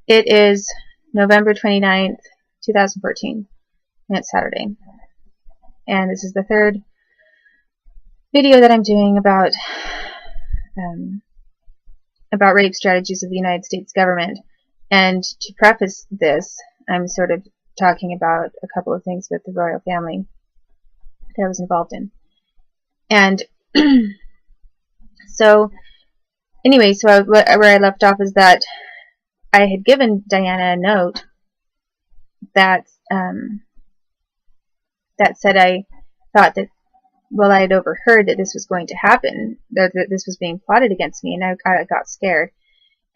It is November 29th, 2014, and it's Saturday. And this is the third video that I'm doing about rape strategies of the United States government. And to preface this, I'm sort of talking about a couple of things with the royal family that I was involved in. And so, anyway, so where I left off is that I had given Diana a note that that said I thought that, well, I had overheard that this was going to happen, that this was being plotted against me, and I got scared.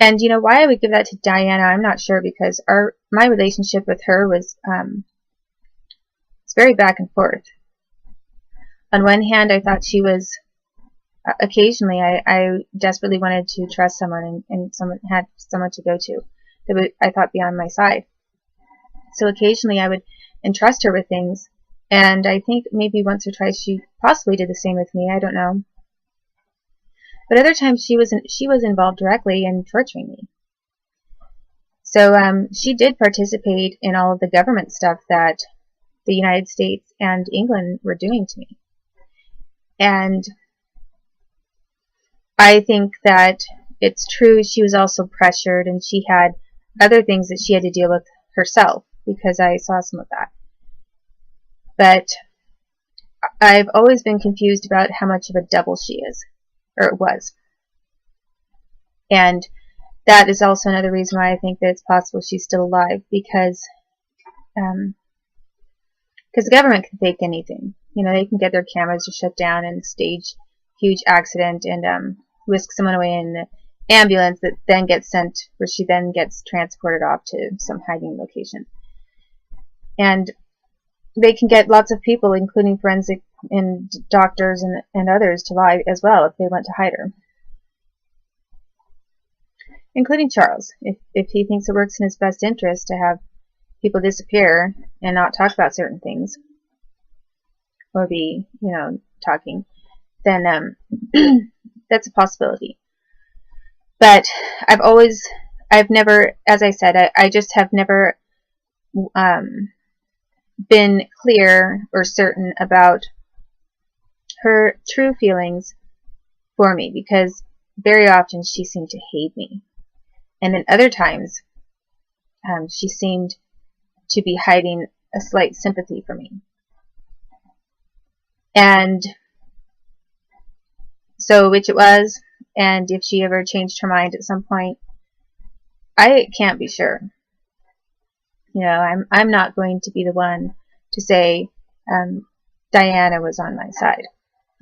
And you know why I would give that to Diana, I'm not sure, because my relationship with her was it's very back and forth. On one hand, I thought she was occasionally I desperately wanted to trust someone and someone had someone to go to that would, I thought, be on my side. So occasionally I would entrust her with things, and I think maybe once or twice she possibly did the same with me. I don't know. But other times she was involved directly in torturing me. So she did participate in all of the government stuff that the United States and England were doing to me. And I think that it's true she was also pressured, and she had other things that she had to deal with herself, because I saw some of that. But I've always been confused about how much of a devil she is, or was. And that is also another reason why I think that it's possible she's still alive, because the government can fake anything. You know, they can get their cameras to shut down and stage huge accident and whisk someone away in an ambulance that then gets sent, where she then gets transported off to some hiding location. And they can get lots of people, including forensic and doctors and others, to lie as well if they want to hide her. Including Charles, if he thinks it works in his best interest to have people disappear and not talk about certain things, or be, you know, talking, then that's a possibility. But I've never, as I said, I just have never been clear or certain about her true feelings for me, because very often she seemed to hate me. And then other times, she seemed to be hiding a slight sympathy for me. And so, which it was, and if she ever changed her mind at some point, I can't be sure. You know, I'm not going to be the one to say Diana was on my side.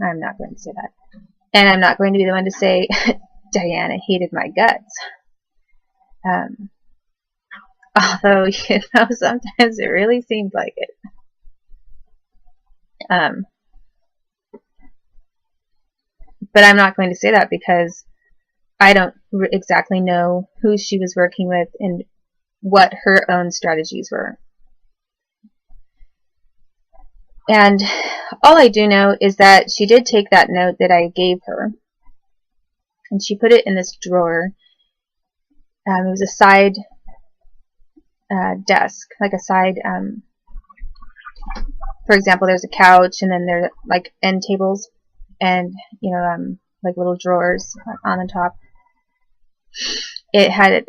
I'm not going to say that. And I'm not going to be the one to say Diana hated my guts. Although, you know, sometimes it really seemed like it. But I'm not going to say that, because I don't exactly know who she was working with and what her own strategies were. And all I do know is that she did take that note that I gave her, and she put it in this drawer. It was a side desk, like a side, for example, there's a couch, and then there are like end tables, and, you know, like little drawers on the top. It had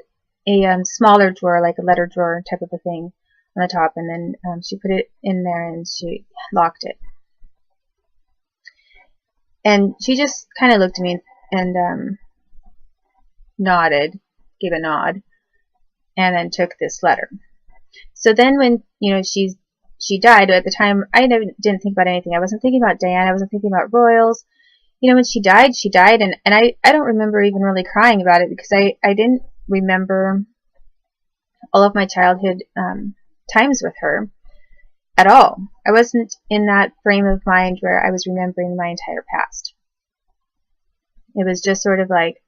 a smaller drawer, like a letter drawer type of a thing on the top, and then she put it in there and she locked it. And she just kind of looked at me and nodded, gave a nod, and then took this letter. So then when, you know, she died, at the time I didn't think about anything. I wasn't thinking about Diana, I wasn't thinking about royals. You know, when she died, and I don't remember even really crying about it, because I didn't remember all of my childhood times with her at all. I wasn't in that frame of mind where I was remembering my entire past. It was just sort of like,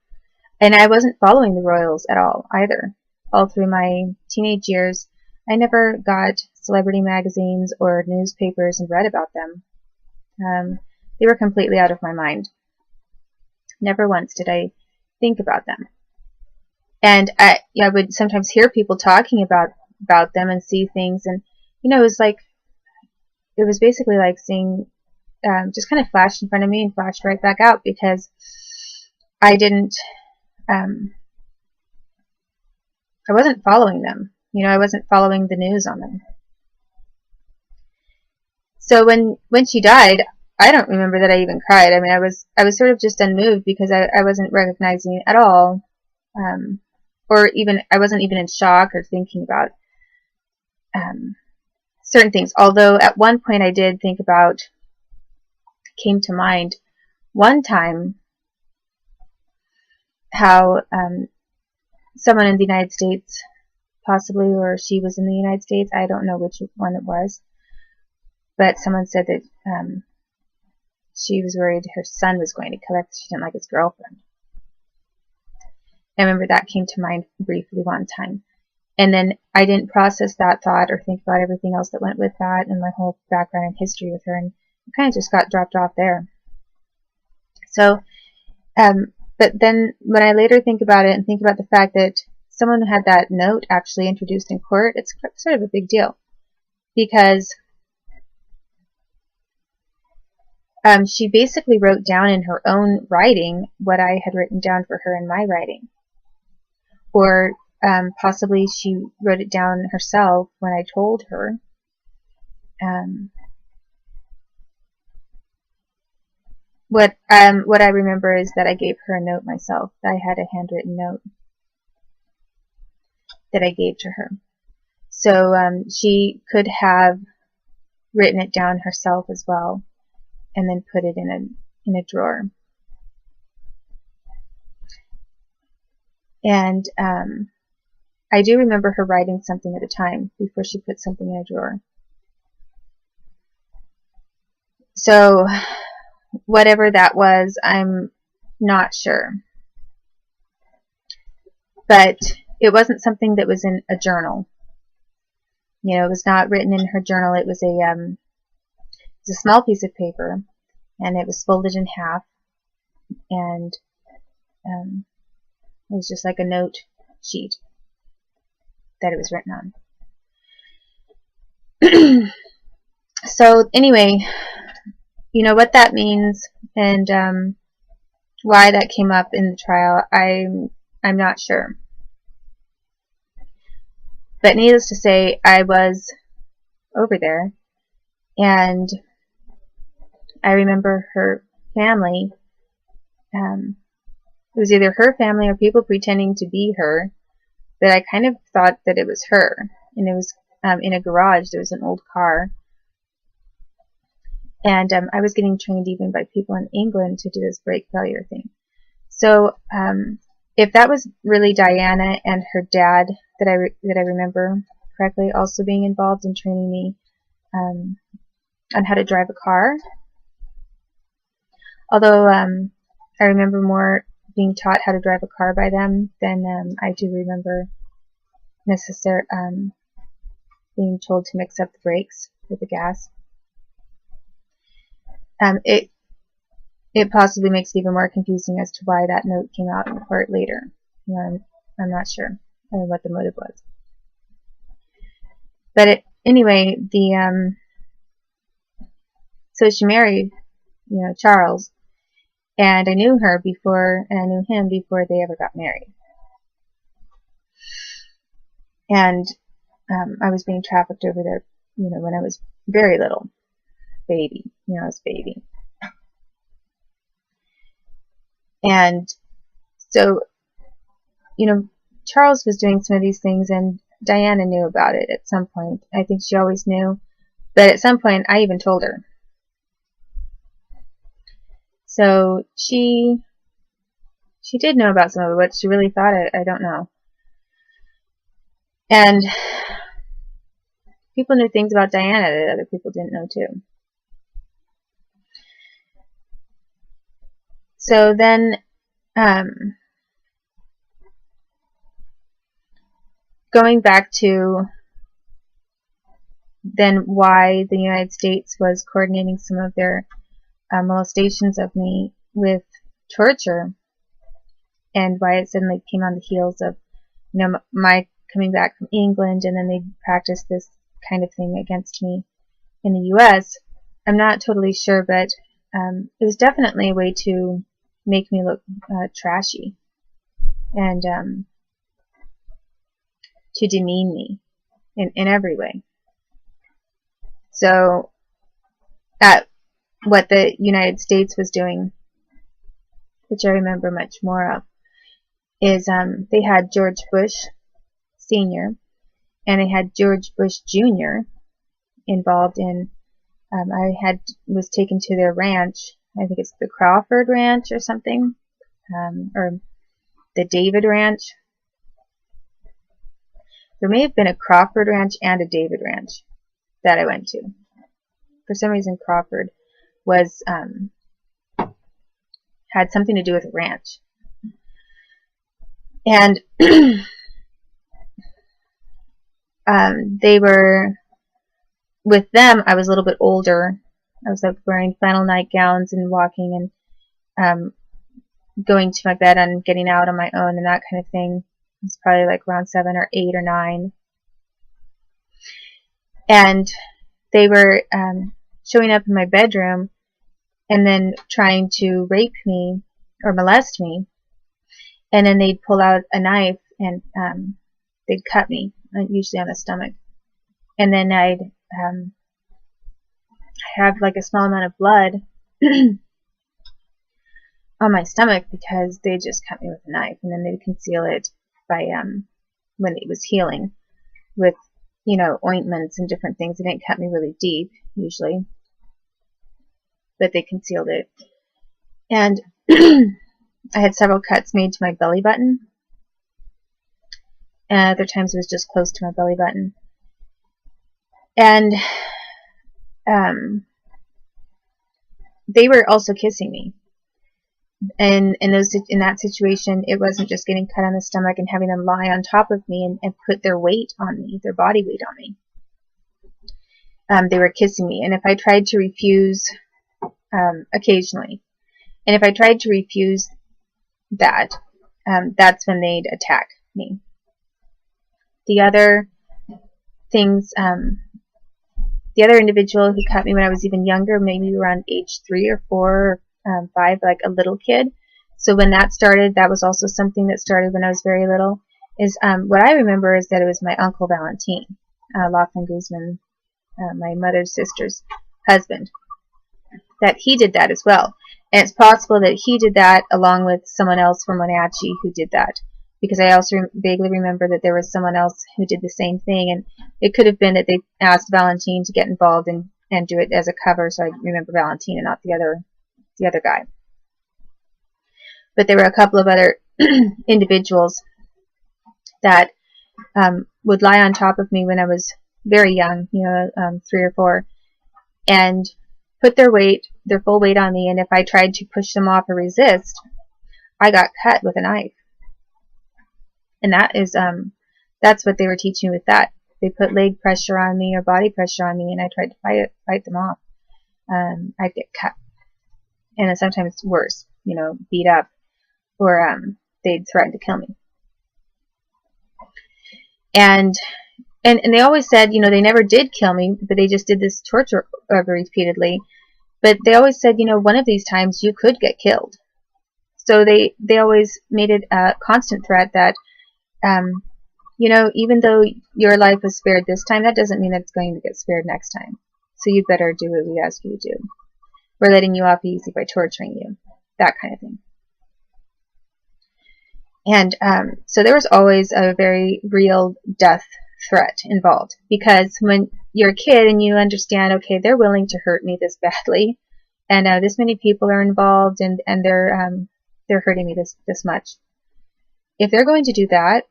and I wasn't following the royals at all either. All through my teenage years, I never got celebrity magazines or newspapers and read about them. They were completely out of my mind. Never once did I think about them. And I would sometimes hear people talking about them and see things, and it was like, it was basically like seeing just kind of flashed in front of me and flashed right back out, because I didn't, I wasn't following them. I wasn't following the news on them. So when she died, I don't remember that I even cried. I mean, I was sort of just unmoved, because I wasn't recognizing it at all, or even I wasn't even in shock or thinking about certain things. Although at one point I did think about, came to mind one time, how someone in the United States, possibly, or she was in the United States, I don't know which one it was, but someone said that she was worried her son was going to kill her because she didn't like his girlfriend. I remember that came to mind briefly one time. And then I didn't process that thought or think about everything else that went with that and my whole background and history with her, and it kind of just got dropped off there. So, but then when I later think about it and think about the fact that someone had that note actually introduced in court, it's sort of a big deal, because she basically wrote down in her own writing what I had written down for her in my writing. Or possibly she wrote it down herself when I told her. What I remember is that I gave her a note myself. I had a handwritten note that I gave to her. So she could have written it down herself as well, and then put it in a drawer. And I do remember her writing something at a time before she put something in a drawer. So whatever that was, I'm not sure. But it wasn't something that was in a journal. It was not written in her journal. It was a small piece of paper, and it was folded in half, and it was just like a note sheet that it was written on. So anyway, what that means, and why that came up in the trial, I'm not sure. But needless to say, I was over there, and I remember her family. It was either her family or people pretending to be her, that I kind of thought that it was her. And it was in a garage. There was an old car. And I was getting trained even by people in England to do this brake failure thing. So if that was really Diana and her dad that I remember correctly, also being involved in training me on how to drive a car. Although I remember more being taught how to drive a car by them than I do remember being told to mix up the brakes with the gas. It possibly makes it even more confusing as to why that note came out in court later. I'm not sure what the motive was. But anyway, so she married, Charles, and I knew her before, and I knew him before they ever got married. And I was being trafficked over there, when I was very little, baby, I was baby. And so, Charles was doing some of these things, and Diana knew about it at some point. I think she always knew, but at some point I even told her. So she did know about some of it. What she really thought, I don't know. And people knew things about Diana that other people didn't know too. So then, going back to then why the United States was coordinating some of their molestations of me with torture, and why it suddenly came on the heels of my coming back from England, and then they practiced this kind of thing against me in the U.S. I'm not totally sure, but it was definitely a way to make me look trashy and to demean me in every way. So what the United States was doing, which I remember much more of, is they had George Bush Sr. and they had George Bush Jr. involved in. I was taken to their ranch. I think it's the Crawford Ranch or something, or the David Ranch. There may have been a Crawford Ranch and a David Ranch that I went to. For some reason, Crawford was had something to do with a ranch. And they were, with them, I was a little bit older. I was like wearing flannel nightgowns and walking and going to my bed and getting out on my own and that kind of thing. It was probably like around 7 or 8 or 9. And they were showing up in my bedroom and then trying to rape me or molest me. And then they'd pull out a knife and they'd cut me, usually on the stomach. And then I'd have like a small amount of blood on my stomach because they just cut me with a knife, and then they'd conceal it by when it was healing with ointments and different things. They didn't cut me really deep usually, but they concealed it. And I had several cuts made to my belly button, and other times it was just close to my belly button. And they were also kissing me. And in that situation, it wasn't just getting cut on the stomach and having them lie on top of me and put their weight on me, their body weight on me. They were kissing me, and if I tried to refuse, occasionally, and if I tried to refuse that, that's when they'd attack me. The other things, the other individual who cut me when I was even younger, maybe around age 3 or 4 or 5, like a little kid. So when that started, that was also something that started when I was very little. Is what I remember is that it was my Uncle Valentin, Laughlin Guzman, my mother's sister's husband, that he did that as well. And it's possible that he did that along with someone else from Wenatchee who did that, because I also vaguely remember that there was someone else who did the same thing, and it could have been that they asked Valentin to get involved and do it as a cover, so I remember Valentin and not the other guy. But there were a couple of other individuals that would lie on top of me when I was very young, 3 or 4, and put their full weight on me, and if I tried to push them off or resist, I got cut with a knife. And that's what they were teaching with that. They put leg pressure on me or body pressure on me, and I tried to fight them off. I'd get cut, and then sometimes worse, beat up, or they'd threaten to kill me. And they always said, they never did kill me, but they just did this torture repeatedly. But they always said, one of these times you could get killed. So they always made it a constant threat that, even though your life was spared this time, that doesn't mean that it's going to get spared next time. So you better do what we ask you to do. We're letting you off easy by torturing you. That kind of thing. And so there was always a very real death threat involved, because when you're a kid and you understand, okay, they're willing to hurt me this badly, and this many people are involved, and they're hurting me this much. If they're going to do that,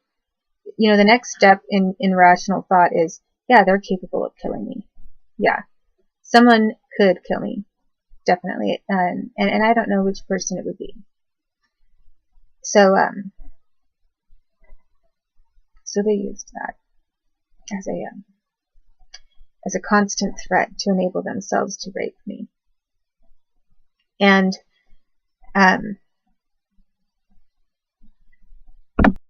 the next step in rational thought is, yeah, they're capable of killing me. Yeah, someone could kill me, definitely, and I don't know which person it would be. So they used that as a constant threat to enable themselves to rape me. And